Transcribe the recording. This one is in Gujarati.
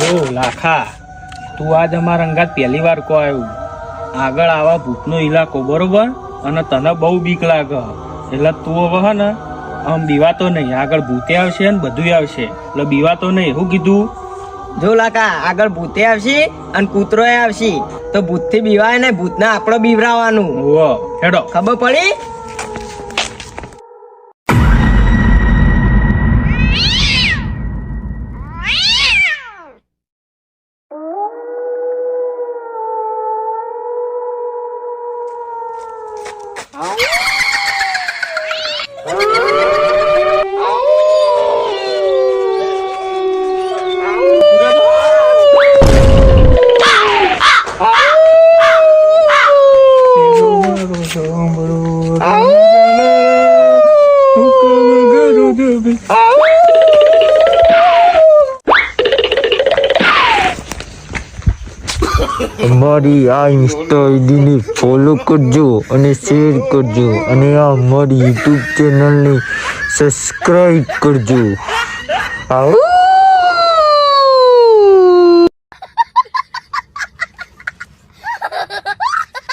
ઓ લાખા, તું આજ અમારા અંગાત પહેલી વાર કો આવ્યું. આગળ આવા ભૂતનો ઇલાકો બરોબર, અને તને બહુ બીક લાગે એટલે તું હવે હે ને આમ બીવાતો નહીં. આગળ ભૂતે આવશે ને બધું આવશે એટલે બીવાતો નહીં. શું કીધું? જો લાકા, આગળ ભૂતે આવશે અને કૂતરો આવશે તો ભૂત થી બીવાય ને ભૂતને આપડે બીવરાવાનું. ઓ હેડો. ખબર પડી? અમારી આ ઇન્સ્ટા આઈડીને ફોલો કરજો અને શેર કરજો અને આ અમારી યુટ્યુબ ચેનલને સબસ્ક્રાઈબ કરજો. આવો.